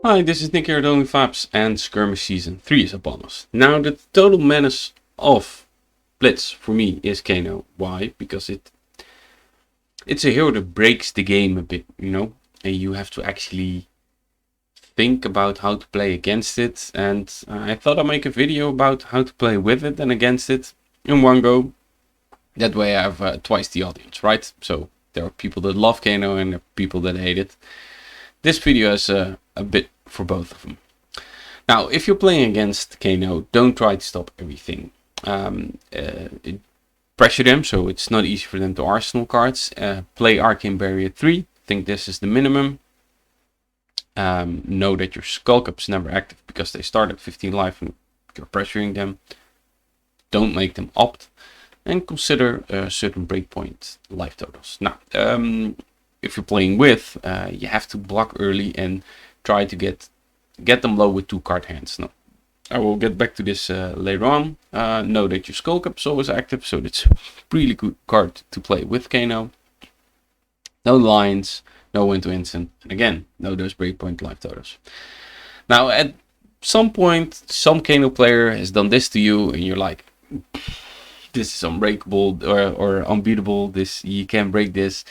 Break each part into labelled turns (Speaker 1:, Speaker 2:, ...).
Speaker 1: Hi, this is Nick here at Only Fabs, and Skirmish Season 3 is upon us. Now, the total menace of Blitz for me is Kano. Why? Because it's a hero that breaks the game a bit, and you have to actually think about how to play against it. And I thought I'd make a video about how to play with it and against it in one go. That way I have twice the audience, right? So there are people that love Kano and there are people that hate it. This video is a bit for both of them. Now, if you're playing against Kano, don't try to stop everything. Pressure them, so it's not easy for them to arsenal cards. Play Arcane Barrier 3. I think this is the minimum. Know that your Skull Cup's never active because they start at 15 life and you're pressuring them. Don't make them opt. And consider certain breakpoint life totals. Now, if you're playing with, you have to block early and try to get them low with 2-card hands. Now, I will get back to this later on. Know that your Skull Cup is always active, so it's a really good card to play with Kano. No lines, no win to instant, and again, know those breakpoint life totals. Now, at some point, some Kano player has done this to you, and you're like, this is unbreakable or unbeatable. You can't break this.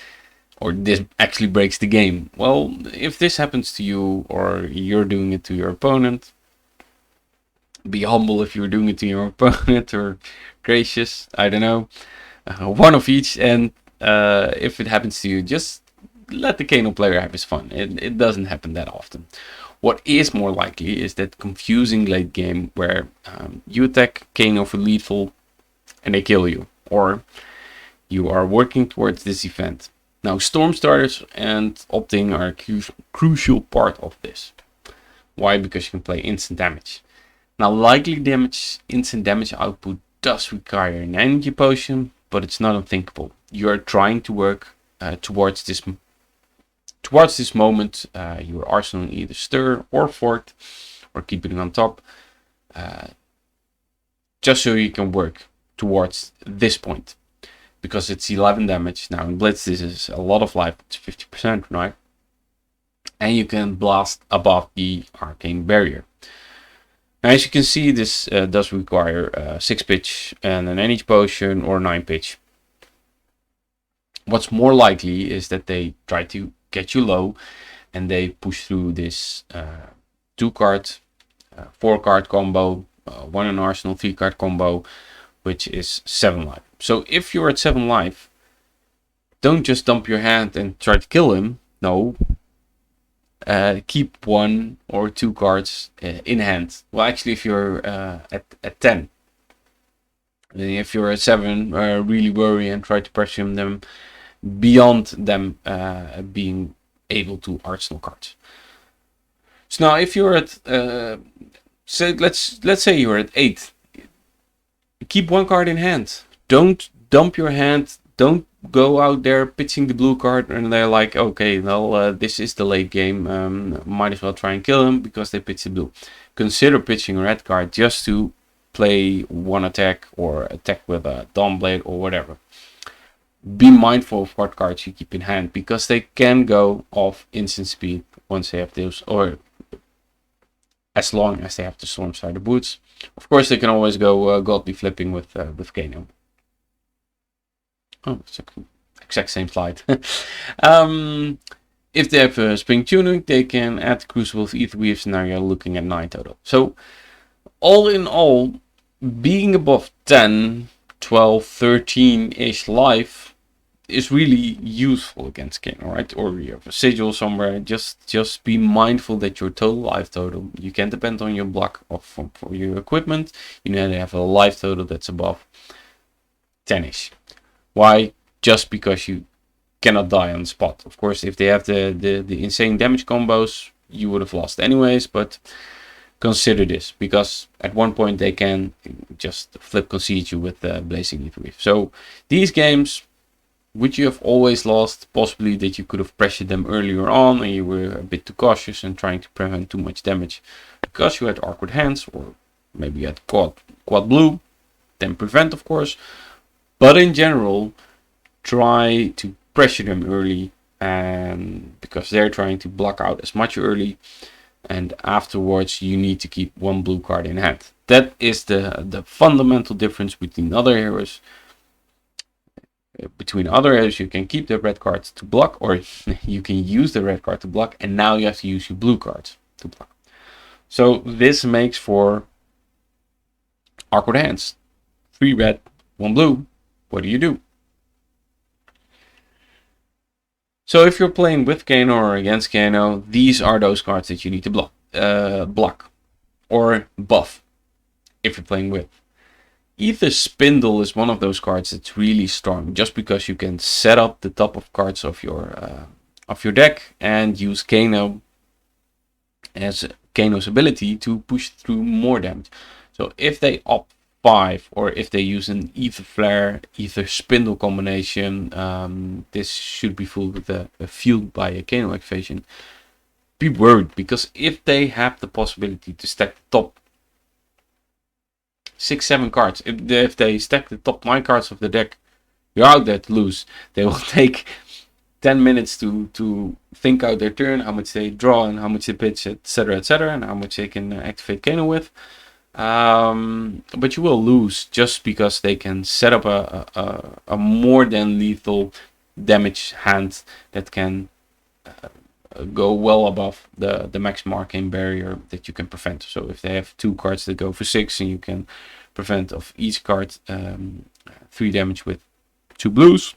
Speaker 1: Or this actually breaks the game. Well, if this happens to you or you're doing it to your opponent, be humble if you're doing it to your opponent, or gracious, I don't know. One of each, and if it happens to you, just let the Kano player have his fun. It doesn't happen that often. What is more likely is that confusing late game where you attack Kano for lethal and they kill you, or you are working towards this event. Now, Storm Starters and opting are a crucial part of this. Why? Because you can play instant damage. Now, likely damage, instant damage output does require an energy potion, but it's not unthinkable. You are trying to work towards this moment. Your arsenal either stir or fort, or keep it on top, just so you can work towards this point. Because it's 11 damage. Now in Blitz this is a lot of life, it's 50%, right? And you can blast above the Arcane Barrier. Now as you can see, this does require 6 pitch and an energy potion, or 9 pitch. What's more likely is that they try to get you low and they push through this 2-card, 4-card combo, 1 in arsenal, 3-card combo, which is 7 life. So if you're at 7 life, don't just dump your hand and try to kill him. No. Keep 1 or 2 cards in hand. Well, actually, if you're at 10. If you're at 7, really worry and try to pressure them beyond them being able to arsenal cards. So now if you're at, let's say you're at 8. Keep 1 card in hand. Don't dump your hand. Don't go out there pitching the blue card and they're like, okay, well, this is the late game. Might as well try and kill him because they pitch the blue. Consider pitching a red card just to play 1 attack or attack with a Dawnblade or whatever. Be mindful of what cards you keep in hand because they can go off instant speed once they have those, or as long as they have the Storm Starter boots. Of course, they can always go godly flipping with Kano. Oh, it's the exact same slide. If they have a Spring Tunic, they can add Crucible of Ether Weaves, and now you're looking at 9 total. So, all in all, being above 10, 12, 13-ish life is really useful against Kano, right? Or you have a sigil somewhere. Just be mindful that your total life total, you can depend on your block for your equipment. You know, they have a life total that's above 10-ish. Why? Just because you cannot die on the spot. Of course, if they have the insane damage combos, you would have lost anyways, but consider this, because at one point they can just flip concede you with Blazing Ether Weave. So these games, which you have always lost, possibly that you could have pressured them earlier on and you were a bit too cautious and trying to prevent too much damage because you had awkward hands, or maybe you had quad blue, then prevent, of course. But in general, try to pressure them early, and because they're trying to block out as much early, and afterwards you need to keep one blue card in hand. That is the fundamental difference between other heroes. Between other heroes, you can keep the red cards to block, or you can use the red card to block, and now you have to use your blue cards to block. So this makes for awkward hands. 3 red, 1 blue. What do you do? So if you're playing with Kano or against Kano, these are those cards that you need to block or buff if you're playing with. Ether Spindle is one of those cards that's really strong, just because you can set up the top of cards of your deck and use Kano as Kano's ability to push through more damage. So if they opt 5, or if they use an Ether Flare, Ether Spindle combination, this should be full with a fueled by a Kano activation. Be worried, because if they have the possibility to stack the top 6-7 cards, if they stack the top 9 cards of the deck, you're out there to lose. They will take 10 minutes to think out their turn, how much they draw and how much they pitch, etc, and how much they can activate Kano with. But you will lose just because they can set up a more than lethal damage hand that can go well above the maximum arcane barrier that you can prevent. So if they have 2 cards that go for 6 and you can prevent of each card 3 damage with 2 blues,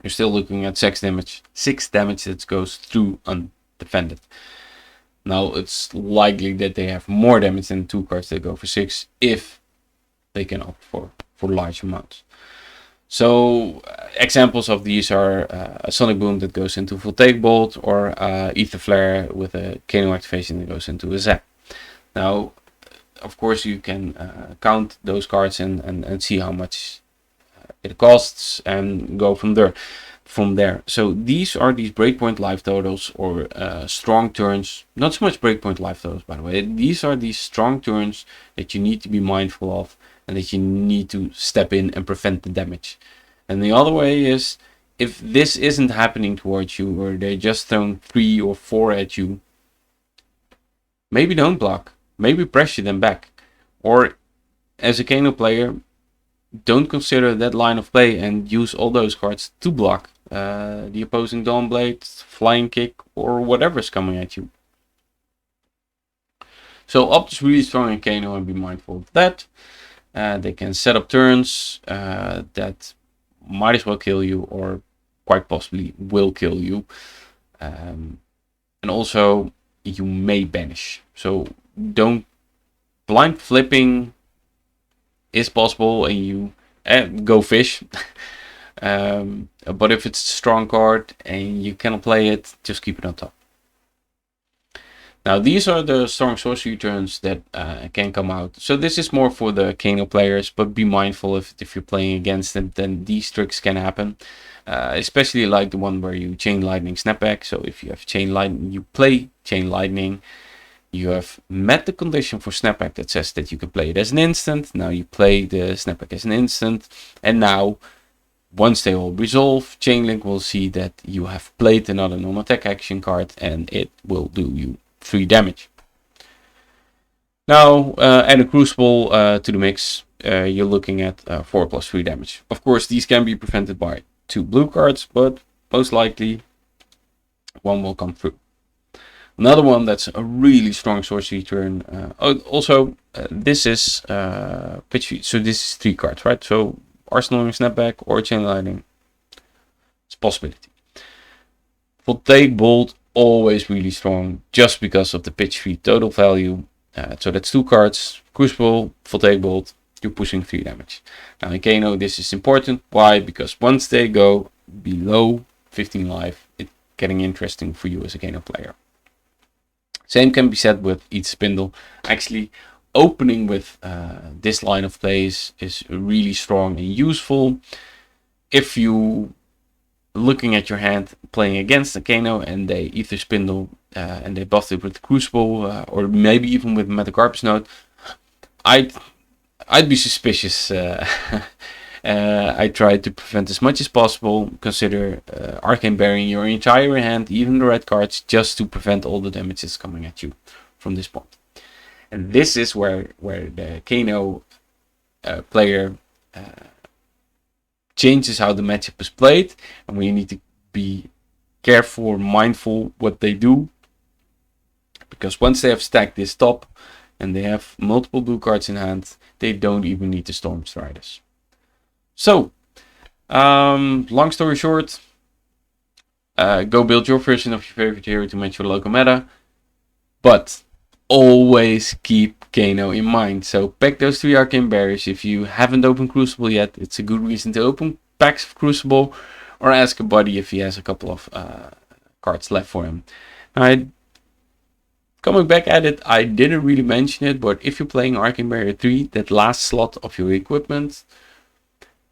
Speaker 1: you're still looking at 6 damage that goes through undefended. Now it's likely that they have more damage than 2 cards that go for 6 if they can opt for large amounts. So examples of these are a Sonic Boom that goes into Voltaic Bolt, or Ether Flare with a Kano activation that goes into a Zap. Now, of course, you can count those cards and see how much it costs and go from there. So these are these breakpoint life totals, or strong turns. Not so much breakpoint life totals, by the way. These are these strong turns that you need to be mindful of, and that you need to step in and prevent the damage. And the other way is, if this isn't happening towards you, or they just thrown 3 or 4 at you, maybe don't block. Maybe pressure them back. Or as a Kano player, don't consider that line of play and use all those cards to block the opposing Dawnblade, Flying Kick, or whatever's coming at you. So Opt is really strong in Kano, and be mindful of that. They can set up turns that might as well kill you, or quite possibly will kill you. And also, you may banish. So don't blind flipping is possible, and you go fish. But if it's a strong card and you cannot play it, just keep it on top. Now these are the strong sorcery turns that can come out. So this is more for the Kano players, but be mindful if you're playing against them, then these tricks can happen. Especially like the one where you Chain Lightning Snapback. So if you have Chain Lightning, you play Chain Lightning. You have met the condition for Snapback that says that you can play it as an instant. Now you play the Snapback as an instant. And now, once they all resolve, Chainlink will see that you have played another non-attack action card, and it will do you 3 damage. Now, add a Crucible to the mix. You're looking at 4 plus 3 damage. Of course, these can be prevented by 2 blue cards, but most likely 1 will come through. Another one that's a really strong sorcery turn. This is pitch feed. So this is 3 cards, right? So Arsenaling Snapback or Chain Lightning. It's a possibility. Voltaic Bolt, always really strong, just because of the pitch feed total value. So that's 2 cards. Crucible, Voltaic Bolt. You're pushing 3 damage. Now in Kano, this is important. Why? Because once they go below 15 life, it's getting interesting for you as a Kano player. Same can be said with each Spindle. Actually, opening with this line of plays is really strong and useful. If you looking at your hand playing against a Kano and they Ether Spindle and they buffed it with Crucible or maybe even with Metacarpus Note, I'd be suspicious I try to prevent as much as possible. Consider Arcane Barrier in your entire hand, even the red cards, just to prevent all the damages coming at you from this point. And this is where the Kano player changes how the matchup is played, and we need to be careful or mindful what they do, because once they have stacked this top and they have multiple blue cards in hand, they don't even need the Storm Striders. So, long story short, go build your version of your favorite hero to match your local meta, but always keep Kano in mind. So pack those 3 Arcane Barriers. If you haven't opened Crucible yet, it's a good reason to open packs of Crucible, or ask a buddy if he has a couple of cards left for him. Coming back at it, I didn't really mention it, but if you're playing Arcane Barrier 3, that last slot of your equipment,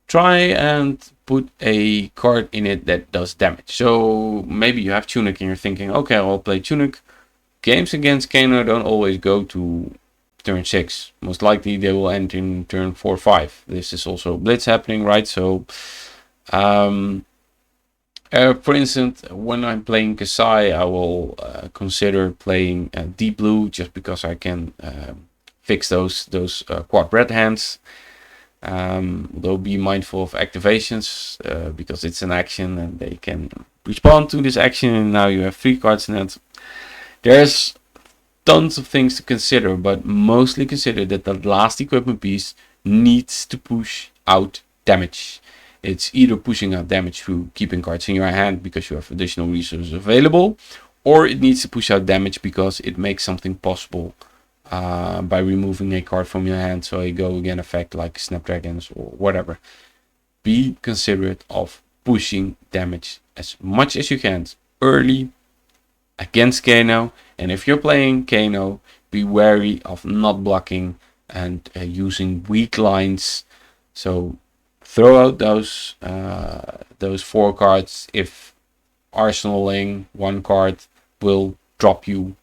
Speaker 1: try and put a card in it that does damage. So maybe you have Tunic and you're thinking, okay, I'll play Tunic. Games against Kano don't always go to turn 6. Most likely they will end in turn 4 or 5. This is also Blitz happening, right? So, for instance, when I'm playing Kasai, I will consider playing Deep Blue, just because I can fix those quad red hands. Though be mindful of activations, because it's an action and they can respond to this action, and now you have 3 cards in it. There's tons of things to consider, but mostly consider that the last equipment piece needs to push out damage. It's either pushing out damage through keeping cards in your hand because you have additional resources available, or it needs to push out damage because it makes something possible by removing a card from your hand, so a go again effect like Snapdragons or whatever. Be considerate of pushing damage as much as you can early against Kano, and if you're playing Kano, be wary of not blocking and using weak lines. So throw out those 4 cards. If arsenaling 1 card will drop you,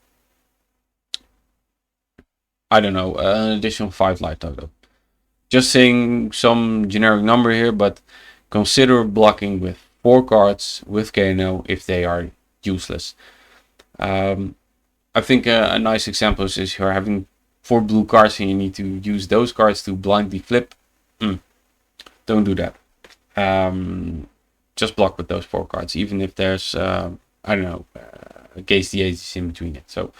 Speaker 1: I don't know, an additional 5 life total. Just saying some generic number here, but consider blocking with 4 cards with Kano if they are useless. I think a nice example is you're having 4 blue cards and you need to use those cards to blindly flip. Don't do that. Just block with those 4 cards, even if there's I don't know, a case the in between it. So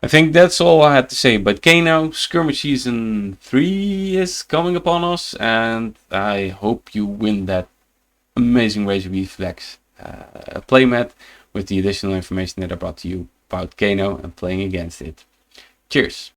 Speaker 1: I think that's all I had to say. But Kano Skirmish Season 3 is coming upon us, and I hope you win that amazing Razor Reflex playmat with the additional information that I brought to you about Kano and playing against it. Cheers!